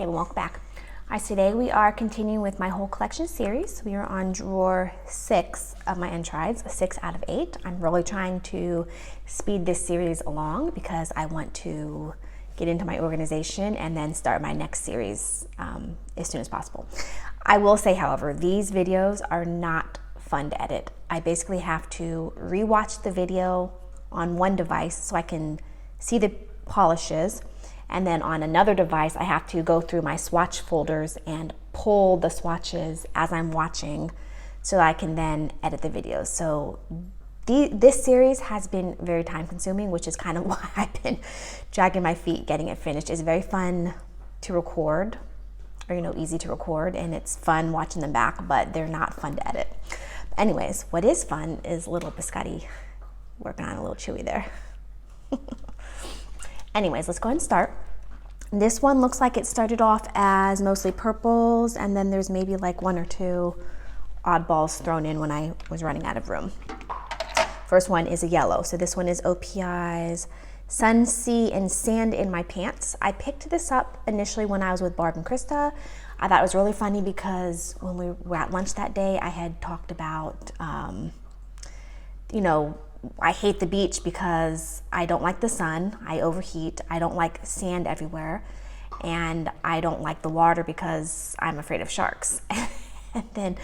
Hey, welcome back. All right, today we are continuing with my whole collection series. We are on drawer 6 of my untrieds, 6 out of 8. I'm really trying to speed this series along because I want to get into my organization and then start my next series as soon as possible. I will say, however, these videos are not fun to edit. I basically have to rewatch the video on one device so I can see the polishes, and then on another device I have to go through my swatch folders and pull the swatches as I'm watching so I can then edit the videos. So this series has been very time consuming, which is kind of why I've been dragging my feet getting it finished. It's very fun to record, or easy to record, and it's fun watching them back, but they're not fun to edit. Anyways, what is fun is little Biscotti working on a little chewy there. Anyways, let's go ahead and start. This one looks like it started off as mostly purples, and then there's maybe like 1 or 2 oddballs thrown in when I was running out of room. First one is a yellow. So this one is OPI's Sun, Sea, and Sand in My Pants. I picked this up initially when I was with Barb and Krista. I thought it was really funny because when we were at lunch that day, I had talked about, I hate the beach because I don't like the sun, I overheat, I don't like sand everywhere, and I don't like the water because I'm afraid of sharks. And then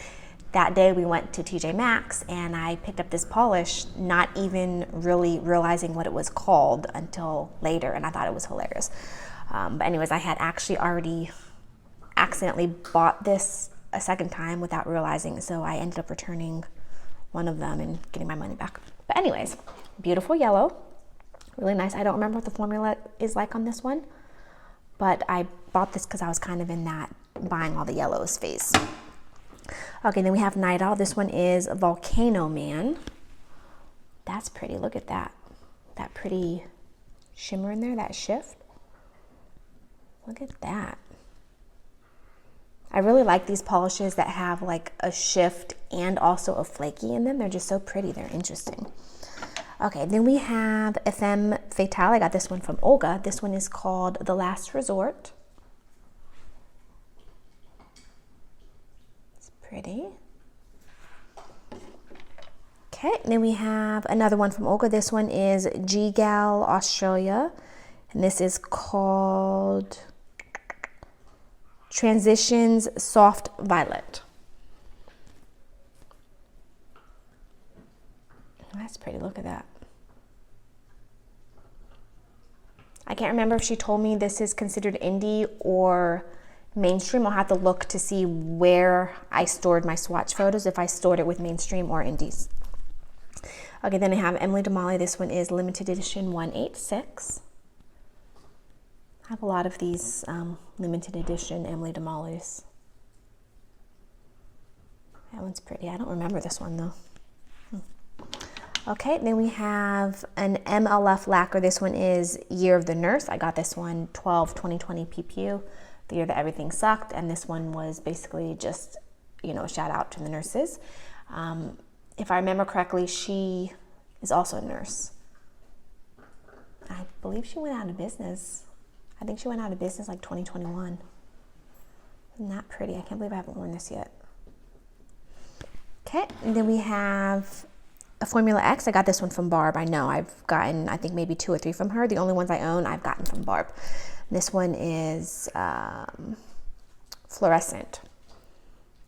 that day we went to TJ Maxx and I picked up this polish, not even really realizing what it was called until later, and I thought it was hilarious. But anyways, I had actually already accidentally bought this a second time without realizing, so I ended up returning one of them and getting my money back. But anyways, beautiful yellow, really nice. I don't remember what the formula is like on this one, but I bought this because I was kind of in that buying all the yellows phase. Okay, then we have Night Owl. This one is Volcano Man. That's pretty. Look at that. That pretty shimmer in there, that shift. Look at that. I really like these polishes that have like a shift and also a flaky in them. They're just so pretty. They're interesting. Okay, then we have Femme Fatale. I got this one from Olga. This one is called The Last Resort. It's pretty. Okay, and then we have another one from Olga. This one is G-Gal Australia, and this is called Transitions Soft Violet. That's pretty. Look at that. I can't remember if she told me this is considered indie or mainstream. I'll have to look to see where I stored my swatch photos, if I stored it with mainstream or indies. Okay, then I have Emily Damali. This one is limited edition 186. I have a lot of these limited edition Emily Damalis. That one's pretty. I don't remember this one though. Okay, then we have an MLF lacquer. This one is Year of the Nurse. I got this one 12/2020 PPU, the year that everything sucked, and this one was basically just, a shout out to the nurses. If I remember correctly, she is also a nurse. I believe she went out of business. I think she went out of business like 2021. Isn't that pretty? I can't believe I haven't worn this yet. Okay, and then we have a Formula X. I got this one from Barb. I know I've gotten, I think maybe 2 or 3 from her. The only ones I own, I've gotten from Barb. This one is fluorescent.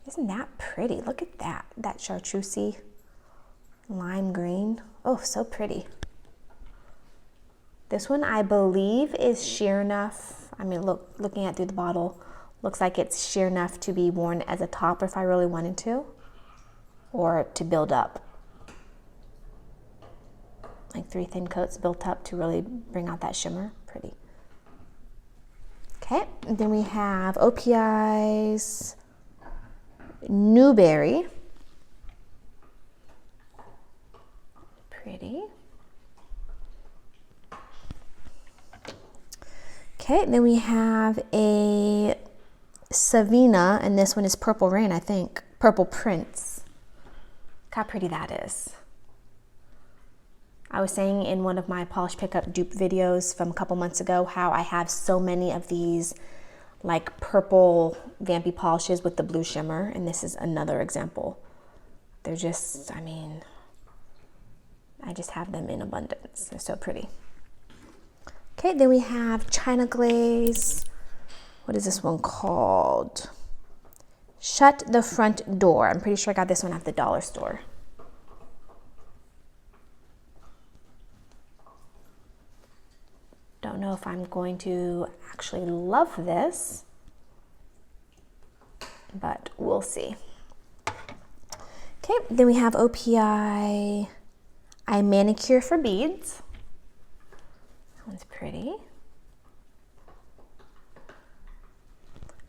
Isn't that pretty? Look at that. That chartreusey lime green. Oh, so pretty. This one, I believe, is sheer enough. I mean, looking at through the bottle, looks like it's sheer enough to be worn as a top if I really wanted to, or to build up. Like 3 thin coats built up to really bring out that shimmer. Pretty. Okay, and then we have OPI's Newberry. Pretty. Okay, then we have a Savina, and this one is Purple Rain, I think. Purple Prince. Look how pretty that is. I was saying in one of my polish pickup dupe videos from a couple months ago how I have so many of these like purple vampy polishes with the blue shimmer, and this is another example. They're just, I mean, I just have them in abundance. They're so pretty. Okay, then we have China Glaze. What is this one called? Shut the Front Door. I'm pretty sure I got this one at the dollar store. Don't know if I'm going to actually love this, but we'll see. Okay, then we have OPI Eye Manicure for Beads. That one's pretty.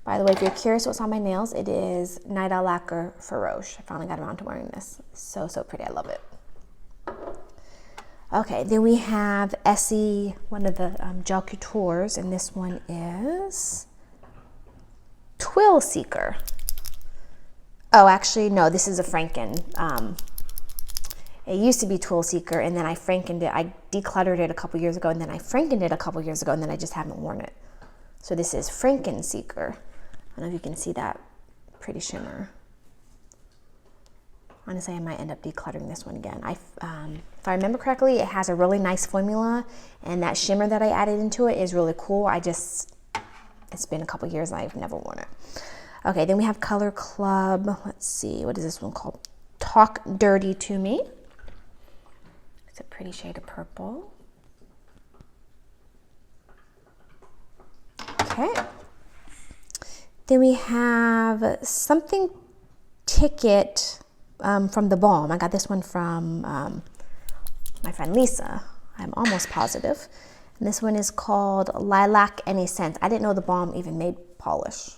By the way, if you're curious what's on my nails, it is Night Owl Lacquer for Roche. I finally got around to wearing this. So, so pretty. I love it. Okay, then we have Essie, one of the Gel Coutures, and this one is Twill Seeker. Oh, actually, no, this is a Franken. It used to be Twill Seeker, and then I Frankened it. I decluttered it a couple years ago, and then I Frankened it a couple years ago, and then I just haven't worn it. So this is Franken Seeker. I don't know if you can see that pretty shimmer. Honestly, I might end up decluttering this one again. If I remember correctly, it has a really nice formula, and that shimmer that I added into it is really cool. It's been a couple years and I've never worn it. Okay, then we have Color Club. Let's see, what is this one called? Talk Dirty to Me. It's a pretty shade of purple. Okay. Then we have something Ticket from the Balm. I got this one from my friend Lisa. I'm almost positive. And this one is called Lilac Any Scent. I didn't know the Balm even made polish.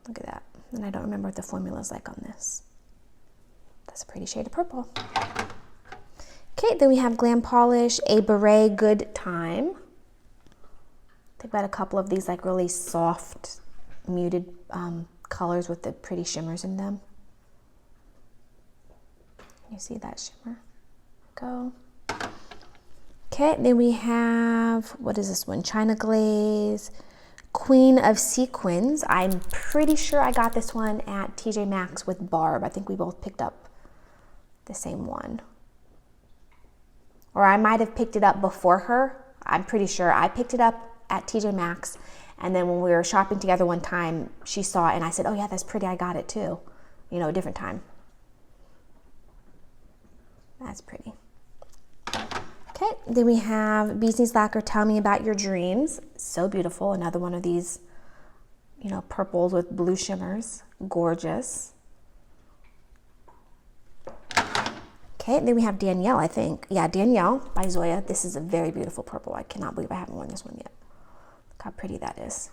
Look at that. And I don't remember what the formula is like on this. That's a pretty shade of purple. Okay, then we have Glam Polish, A Beret Good Time. They've got a couple of these like really soft, muted colors with the pretty shimmers in them. You see that shimmer? Go. Okay, then we have, what is this one? China Glaze, Queen of Sequins. I'm pretty sure I got this one at TJ Maxx with Barb. I think we both picked up the same one. Or I might have picked it up before her. I'm pretty sure I picked it up at TJ Maxx, and then when we were shopping together one time, she saw it and I said, oh yeah, that's pretty, I got it too. You know, a different time. That's pretty. Okay, then we have Bee's Knees Lacquer, Tell Me About Your Dreams. So beautiful, another one of these, you know, purples with blue shimmers. Gorgeous. Okay, then we have Danielle, I think. Yeah, Danielle by Zoya. This is a very beautiful purple. I cannot believe I haven't worn this one yet. Look how pretty that is.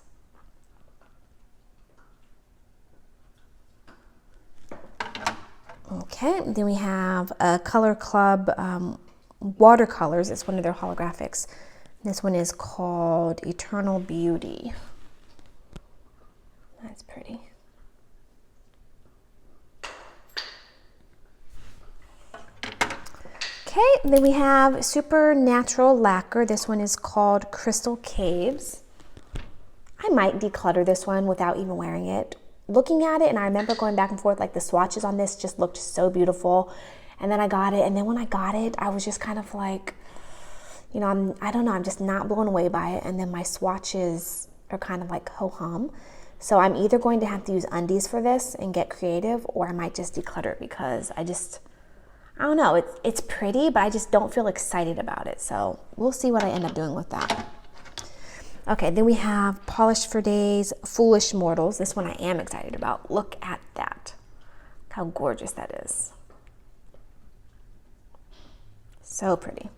Okay, then we have a Color Club watercolors. It's one of their holographics. This one is called Eternal Beauty. That's pretty. Okay, then we have Supernatural Lacquer. This one is called Crystal Caves. I might declutter this one without even wearing it. Looking at it, and I remember going back and forth, like the swatches on this just looked so beautiful. And then I got it, and then when I got it, I was just kind of like, you know, I don't know, I'm just not blown away by it. And then my swatches are kind of like ho-hum. So I'm either going to have to use undies for this and get creative, or I might just declutter it because I don't know, it's pretty, but I just don't feel excited about it. So we'll see what I end up doing with that. Okay, then we have Polish for Days, Foolish Mortals. This one I am excited about. Look at that. Look how gorgeous that is. So pretty.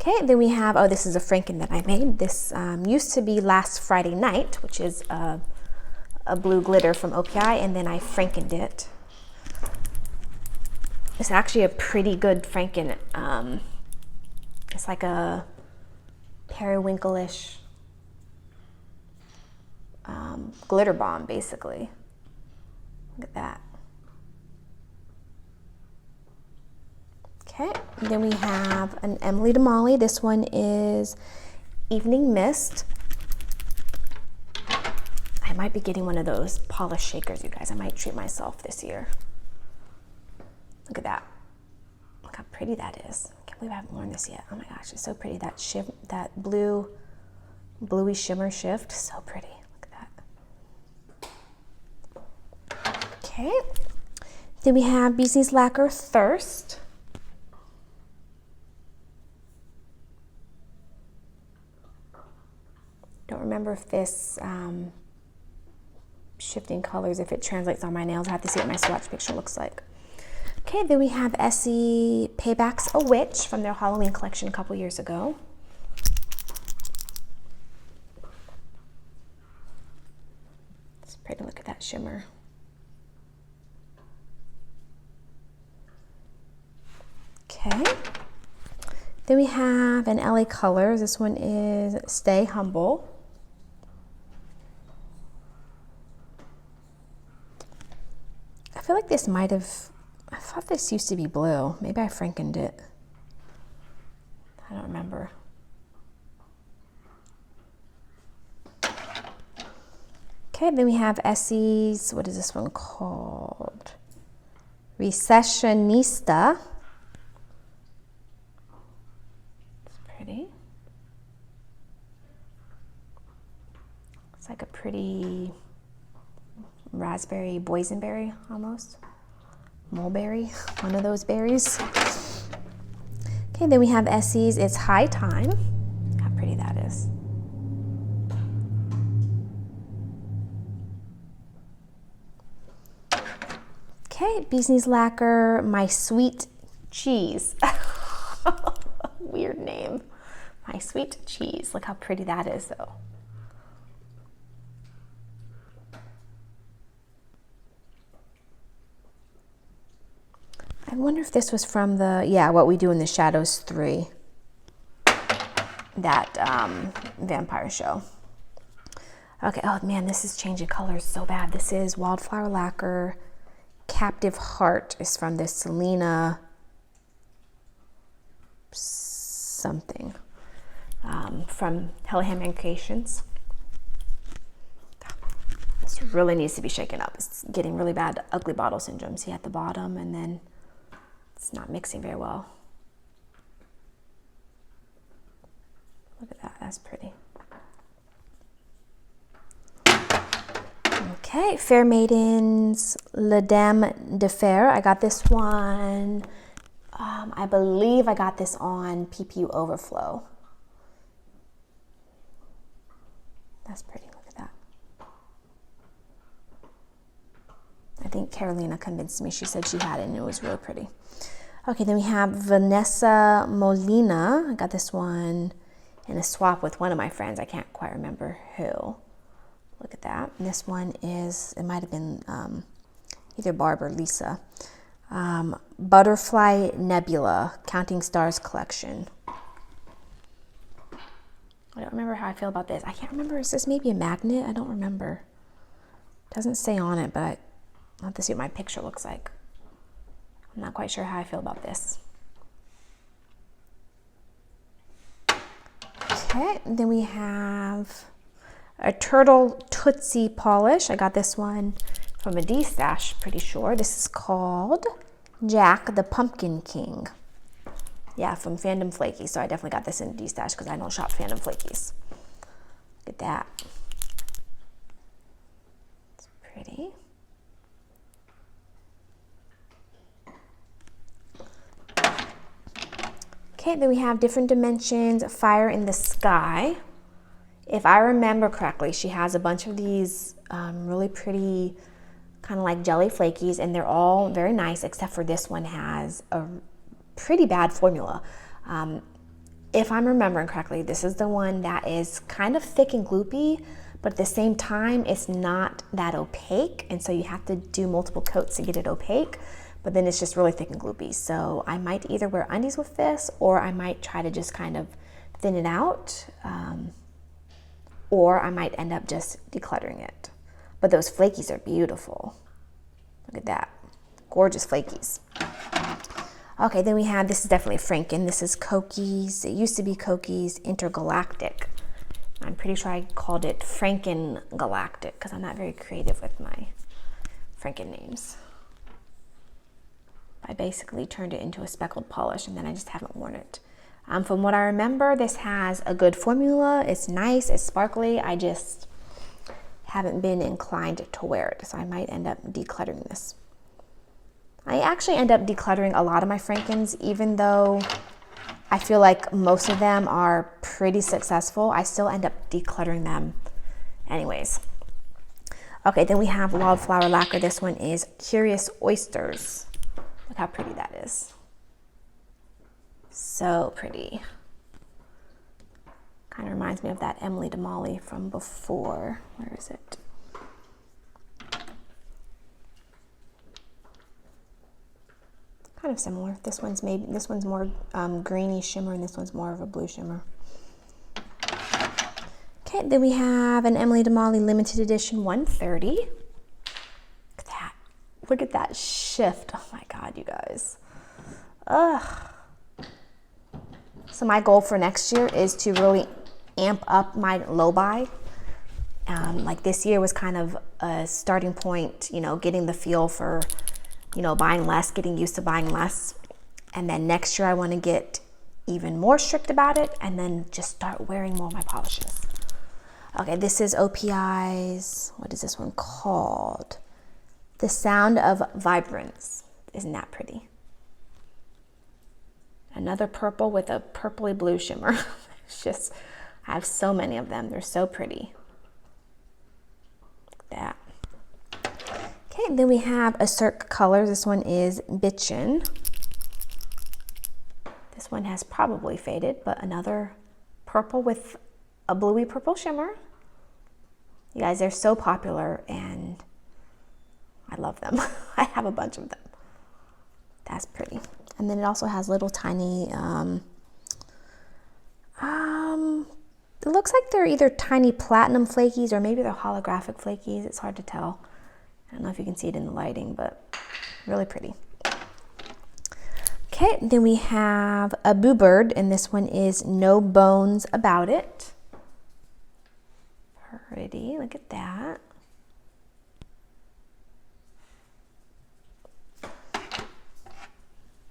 Okay, then we have, oh, this is a Franken that I made. This used to be Last Friday Night, which is a blue glitter from OPI, and then I Frankened it. It's actually a pretty good Franken. It's like a periwinkle-ish glitter bomb, basically. Look at that. Okay, and then we have an Emily de Molly. This one is Evening Mist. might be getting one of those polish shakers, you guys. I might treat myself this year. Look at that. Look how pretty that is. I can't believe I haven't worn this yet. Oh my gosh, it's so pretty. That bluey shimmer shift, so pretty. Look at that. Okay. Then we have Bee's Lacquer Thirst. Don't remember if this shifting colors, if it translates on my nails. I have to see what my swatch picture looks like. Okay, then we have Essie Payback's a Witch from their Halloween collection a couple years ago. It's pretty. Look at that shimmer. Okay. Then we have an LA Colors. This one is Stay Humble. I feel like this might have, I thought this used to be blue. Maybe I frankened it. I don't remember. Okay, then we have Essie's, what is this one called? Recessionista. It's pretty. It's like a pretty raspberry, boysenberry almost. Mulberry, one of those berries. Okay, then we have Essie's It's High Time. How pretty that is. Okay, Bee's Lacquer, My Sweet Cheese. Weird name. My Sweet Cheese. Look how pretty that is though. I wonder if this was from the, yeah, What We Do in the Shadows 3. That vampire show. Okay, oh man, this is changing colors so bad. This is Wildflower Lacquer. Captive Heart is from this Selena something from Hellhammer Creations. This really needs to be shaken up. It's getting really bad ugly bottle syndrome. See at the bottom, and then it's not mixing very well. Look at that, that's pretty. Okay, Fair Maidens, La Dame de Fer. I got this one, I believe I got this on PPU Overflow. That's pretty, look at that. I think Carolina convinced me. She said she had it and it was really pretty. Okay, then we have Vanessa Molina. I got this one in a swap with one of my friends. I can't quite remember who. Look at that. And this one is, it might have been either Barb or Lisa. Butterfly Nebula, Counting Stars Collection. I don't remember how I feel about this. I can't remember. Is this maybe a magnet? I don't remember. It doesn't say on it, but I'll have to see what my picture looks like. I'm not quite sure how I feel about this. Okay, then we have a Turtle Tootsie Polish. I got this one from a D-stash, pretty sure. This is called Jack the Pumpkin King. Yeah, from Fandom Flaky. So I definitely got this in D-stash because I don't shop Fandom Flakies. Look at that. It's pretty. Okay, then we have Different Dimensions, Fire in the Sky. If I remember correctly, she has a bunch of these really pretty, kind of like jelly flakies, and they're all very nice, except for this one has a pretty bad formula. If I'm remembering correctly, this is the one that is kind of thick and gloopy, but at the same time, it's not that opaque, and so you have to do multiple coats to get it opaque, but then it's just really thick and gloopy. So I might either wear undies with this, or I might try to just kind of thin it out, or I might end up just decluttering it. But those flakies are beautiful. Look at that, gorgeous flakies. Okay, then we have, this is definitely Franken. This is Cokies. It used to be Cokies Intergalactic. I'm pretty sure I called it Franken Galactic because I'm not very creative with my Franken names. I basically turned it into a speckled polish and then I just haven't worn it. From what I remember, this has a good formula. It's nice, it's sparkly. I just haven't been inclined to wear it, so I might end up decluttering this. I actually end up decluttering a lot of my Frankens, even though I feel like most of them are pretty successful. I still end up decluttering them anyways. Okay, then we have Wildflower Lacquer. This one is Curious Oysters. Look how pretty that is. So pretty. Kind of reminds me of that Emily DeMolly from before. Where is it? Kind of similar. This one's more greeny shimmer and this one's more of a blue shimmer. Okay, then we have an Emily DeMolly limited edition 130. Look at that. Look at that shift. Oh my God, you guys. Ugh. So my goal for next year is to really amp up my low buy. Like this year was kind of a starting point, you know, getting the feel for, you know, buying less, getting used to buying less. And then next year I want to get even more strict about it and then just start wearing more of my polishes. Okay, this is OPI's, what is this one called? The Sound of Vibrance. Isn't that pretty? Another purple with a purpley blue shimmer. It's just, I have so many of them. They're so pretty. Look at that. Okay, then we have a Cirque Colors. This one is Bitchin'. This one has probably faded, but another purple with a bluey purple shimmer. You guys, they're so popular and I love them. I have a bunch of them. That's pretty. And then it also has little tiny, it looks like they're either tiny platinum flakies or maybe they're holographic flakies. It's hard to tell. I don't know if you can see it in the lighting, but really pretty. Okay, then we have a Boo Bird, and this one is No Bones About It. Pretty, look at that.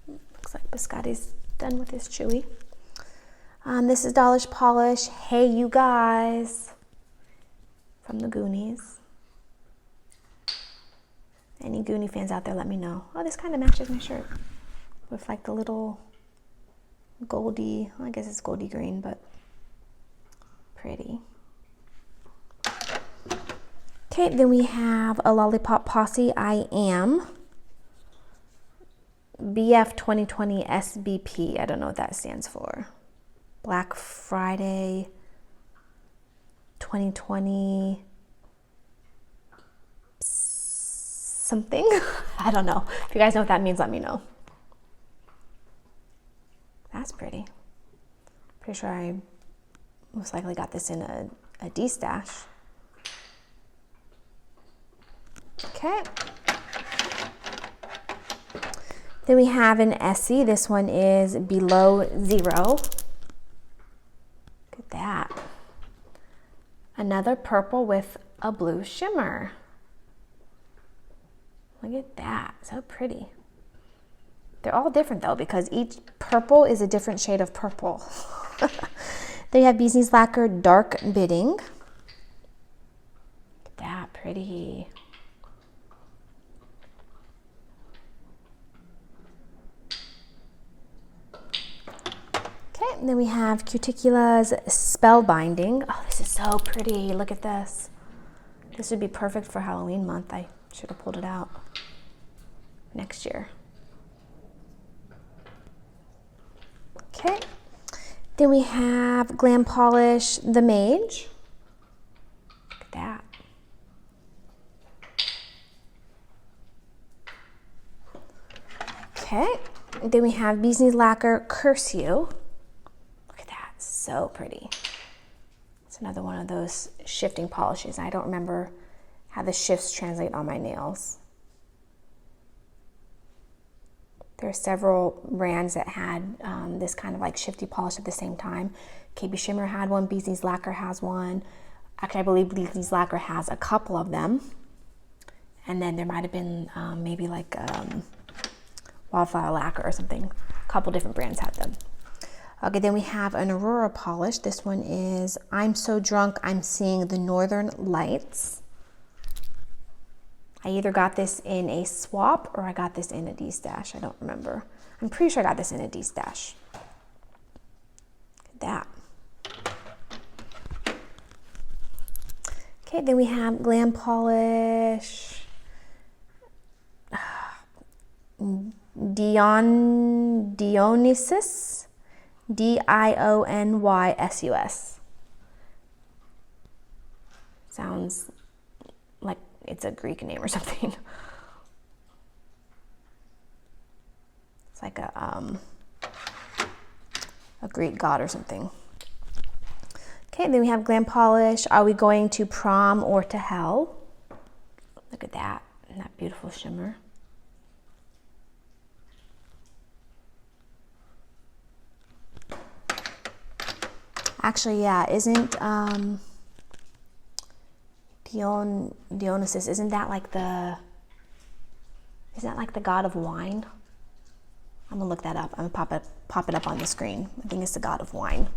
Looks like Biscotti's done with his chewy. This is Dollish Polish. Hey, you guys, from the Goonies. Any Goonie fans out there, let me know. Oh, this kind of matches my shirt with like the little goldy, well, I guess it's goldy green, but pretty. Okay, then we have a Lollipop Posse I Am. BF 2020 SBP. I don't know what that stands for. Black Friday 2020 something. I don't know. If you guys know what that means, let me know. That's pretty. Pretty sure I most likely got this in a D-stash. Okay. Then we have an Essie. This one is Below Zero. Look at that. Another purple with a blue shimmer. Look at that. So pretty. They're all different though because each purple is a different shade of purple. Then you have Bee's Knees Lacquer Dark Bidding. Look at that. Pretty. Okay, and then we have Cuticula's Spellbinding. Oh, this is so pretty. Look at this. This would be perfect for Halloween month. I should have pulled it out next year. Okay, then we have Glam Polish The Mage. Look at that. Okay, then we have Bee's Knees Lacquer Curse You. Look at that, so pretty. It's another one of those shifting polishes. I don't remember how the shifts translate on my nails. There are several brands that had this kind of like shifty polish at the same time. KB Shimmer had one, Beasley's Lacquer has one. Actually, I believe Beasley's Lacquer has a couple of them. And then there might have been maybe like Wildflower Lacquer or something. A couple different brands had them. Okay, then we have an Aurora polish. This one is I'm So Drunk, I'm Seeing the Northern Lights. I either got this in a swap or I got this in a D-stash. I don't remember. I'm pretty sure I got this in a D-stash. Look at that. Okay, then we have Glam Polish. Dionysus. Dionysus. Sounds like it's a Greek name or something. It's like a Greek god or something. Okay, then we have Glam Polish. Are we going to prom or to hell? Look at that, and that beautiful shimmer. Actually, yeah, isn't Dionysus, isn't that like the god of wine? I'm gonna look that up. I'm gonna pop it up on the screen. I think it's the god of wine.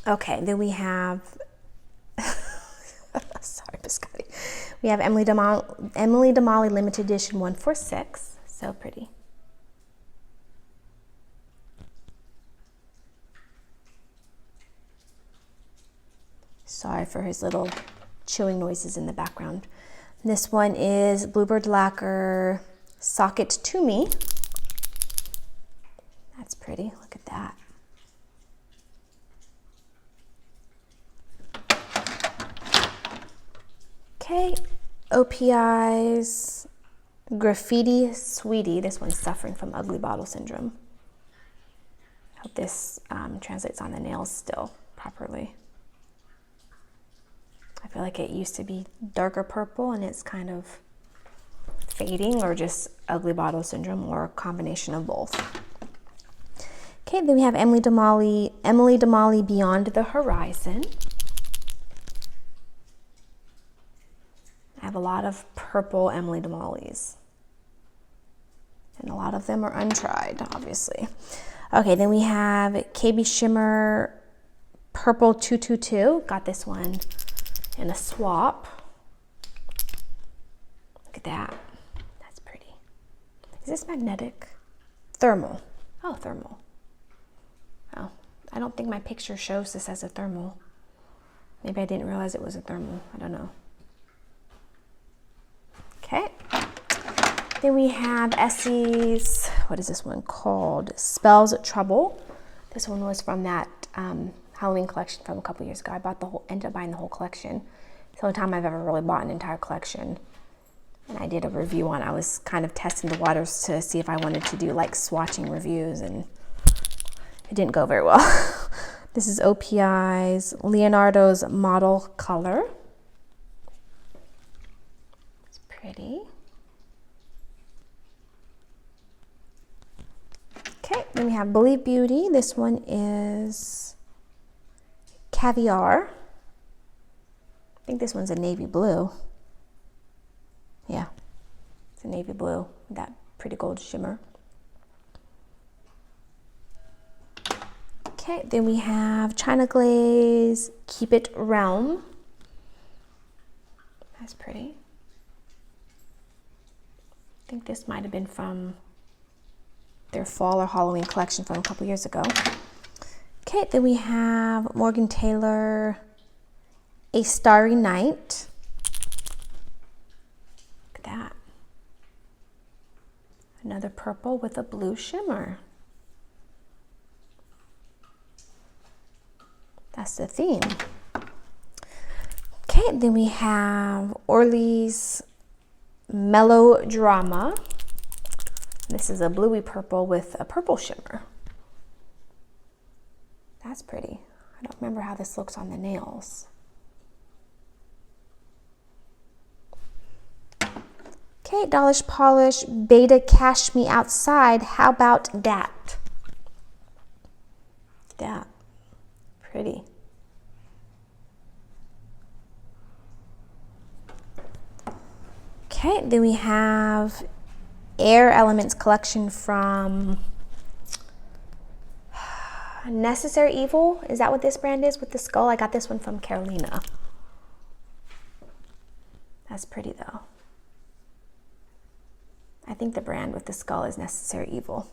Okay, then we have sorry, Biscotti. We have Emily Damali limited edition 146. So pretty. Sorry for his little chewing noises in the background. This one is Bluebird Lacquer Socket to Me. That's pretty. Look at that. Okay, OPI's Graffiti Sweetie. This one's suffering from ugly bottle syndrome. I hope this translates on the nails still properly. I feel like it used to be darker purple and it's kind of fading, or just ugly bottle syndrome, or a combination of both. Okay, then we have Emily Damali Beyond the Horizon. I have a lot of purple Emily Damalis, and a lot of them are untried, obviously. Okay, then we have KB Shimmer Purple 222. Got this one in a swap. Look at that. That's pretty. Is this magnetic? Thermal. Oh, thermal. Oh, I don't think my picture shows this as a thermal. Maybe I didn't realize it was a thermal. I don't know. Okay. Then we have Essie's, what is this one called? Spells Trouble. This one was from that Halloween collection from a couple years ago. I ended up buying the whole collection. It's the only time I've ever really bought an entire collection. And I did a review on it. I was kind of testing the waters to see if I wanted to do like swatching reviews, and it didn't go very well. This is OPI's Leonardo's Model Color. It's pretty. Okay, then we have Believe Beauty. This one is Caviar. I think this one's a navy blue. Yeah, it's a navy blue, that pretty gold shimmer. Okay, then we have China Glaze Keep It Realm. That's pretty. I think this might have been from their fall or Halloween collection from a couple years ago. Okay, then we have Morgan Taylor A Starry Night. Look at that. Another purple with a blue shimmer. That's the theme. Okay, then we have Orly's Melodrama. This is a bluey purple with a purple shimmer. That's pretty. I don't remember how this looks on the nails. Okay, Dolish Polish Beta Cash Me Outside. How about that? That. Pretty. Okay, then we have Air Elements collection from Necessary Evil. Is that what this brand is with the skull? I got this one from Carolina. That's pretty though. I think the brand with the skull is Necessary Evil.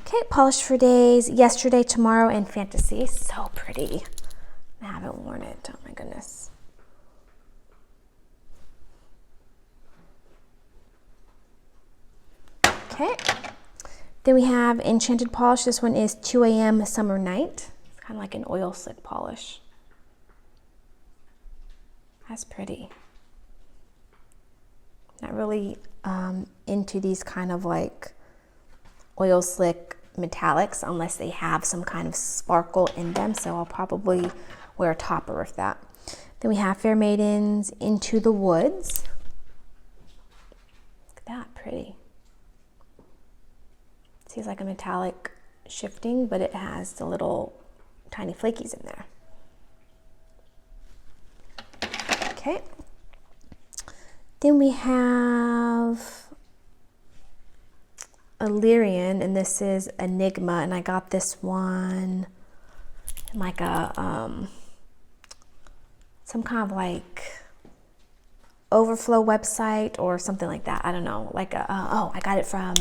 Okay, Polish for Days, Yesterday, Tomorrow, and Fantasy. So pretty. I haven't worn it. Oh my goodness. Okay. Then we have Enchanted Polish. This one is 2 a.m. Summer Night. It's kind of like an oil slick polish. That's pretty. Not really into these kind of like oil slick metallics unless they have some kind of sparkle in them, so I'll probably wear a topper with that. Then we have Fair Maidens Into the Woods. Look at that, pretty. Seems like a metallic shifting, but it has the little tiny flakies in there. Okay. Then we have Illyrian, and this is Enigma, and I got this one in like a some kind of like overflow website or something like that. I don't know. Like a I got it from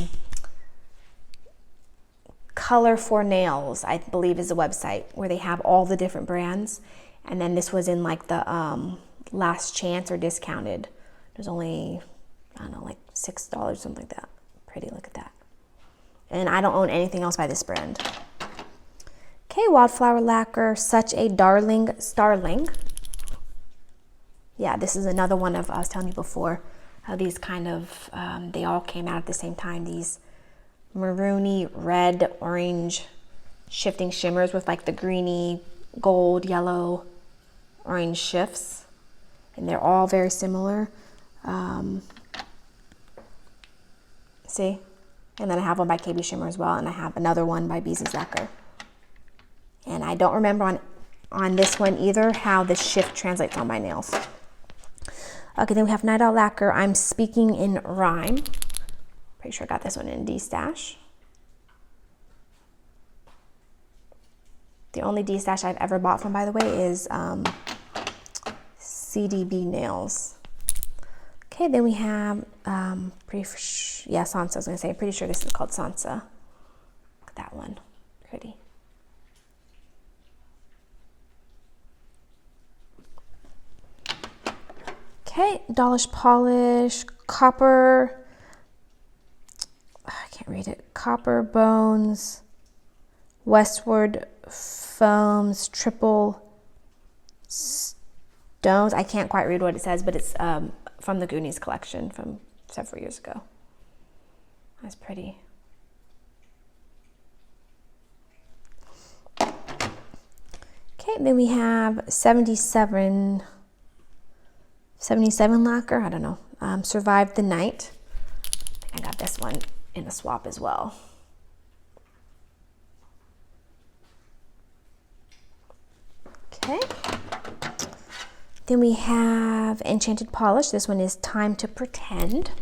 Color for Nails, I believe is a website where they have all the different brands, and then this was in like the last chance or discounted. There's only, I don't know, like $6, something like that. Pretty, look at that. And I don't own anything else by this brand. Okay, Wildflower Lacquer, Such a Darling Starling. Yeah, this is another one of, I was telling you before, how these kind of, they all came out at the same time. These maroony, red, orange shifting shimmers with like the greeny, gold, yellow, orange shifts. And they're all very similar. See? And then I have one by KB Shimmer as well, and I have another one by BZ's Lacquer. And I don't remember on this one either how the shift translates on my nails. Okay, then we have Night Owl Lacquer, I'm Speaking in Rhyme. Pretty sure I got this one in D-Stash. The only D-Stash I've ever bought from, by the way, is CDB Nails. Okay, then we have, Sansa, I was gonna say, I'm pretty sure this is called Sansa. Look at that one, pretty. Okay, Dolish Polish, Copper, I can't read it, Copper Bones, Westward Foams, Triple Stones. I can't quite read what it says, but it's from the Goonies collection from several years ago. That's pretty. Okay, then we have 77 Lacquer, I don't know, Survived the Night. I think I got this one in a swap as well. Okay. Then we have Enchanted Polish. This one is Time to Pretend.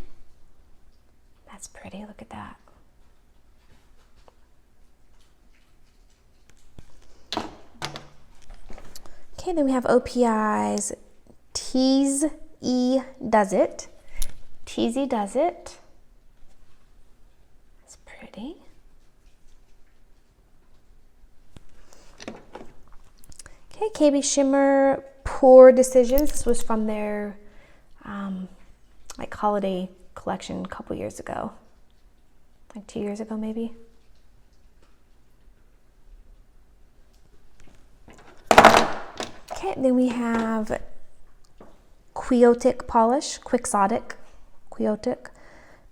That's pretty, look at that. Okay, then we have OPI's Tease E Does It. Teasy Does It. That's pretty. Okay, KB Shimmer Poor Decisions. This was from their like holiday collection a couple years ago. Like 2 years ago maybe. Okay, then we have Quixotic Polish, Quixotic,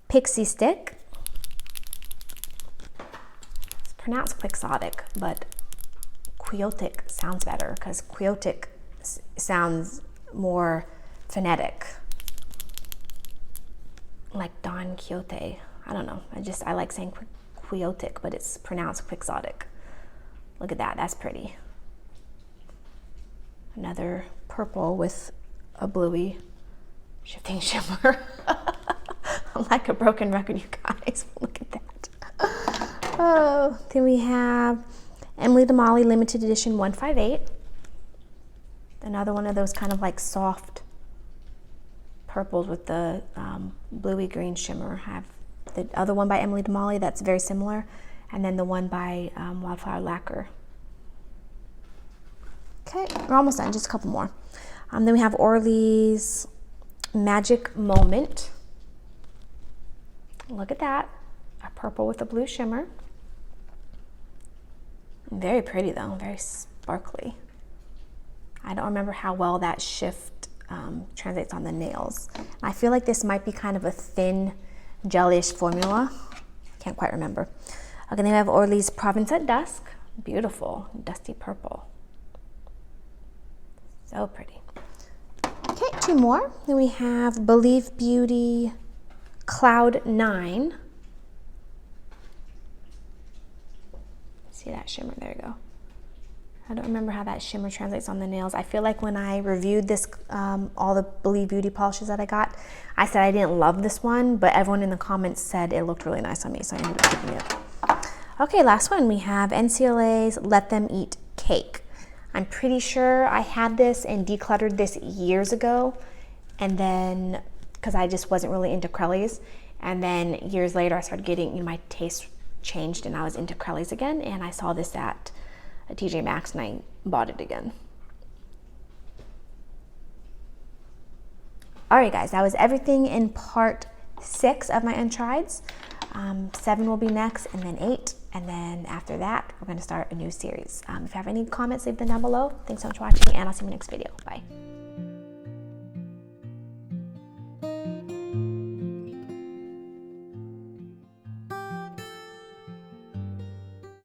Pixie Stick. It's pronounced Quixotic, but Quixotic sounds better because Quixotic sounds more phonetic. like Don Quixote. I don't know. I like saying quixotic, but it's pronounced quixotic. Look at that. That's pretty. Another purple with a bluey shifting shimmer. I'm like a broken record, you guys. Look at that. Oh, then we have Emily Damali limited edition 158. Another one of those kind of like soft purples with the bluey green shimmer. I have the other one by Emily Damali that's very similar, and then the one by Wildflower Lacquer. Okay, we're almost done, just a couple more. Then we have Orly's Magic Moment. Look at that, a purple with a blue shimmer. Very pretty though, very sparkly. I don't remember how well that shift translates on the nails. I feel like this might be kind of a thin, jellyish formula. Can't quite remember. Okay, then we have Orly's Province at Dusk. Beautiful, dusty purple. So pretty. Okay, two more. Then we have Believe Beauty Cloud 9. See that shimmer? There you go. I don't remember how that shimmer translates on the nails. I feel like when I reviewed this, all the Believe Beauty polishes that I got, I said I didn't love this one, but everyone in the comments said it looked really nice on me, so I ended up keeping it. Okay, last one, we have NCLA's Let Them Eat Cake. I'm pretty sure I had this and decluttered this years ago, and then, because I just wasn't really into Crellies, and then years later I started getting, my taste changed and I was into Crellies again, and I saw this at a TJ Maxx and I bought it again. All right, guys, that was everything in part 6 of my Untrieds. 7 will be next, and then 8, and then after that, we're going to start a new series. If you have any comments, leave them down below. Thanks so much for watching, and I'll see you in the next video. Bye.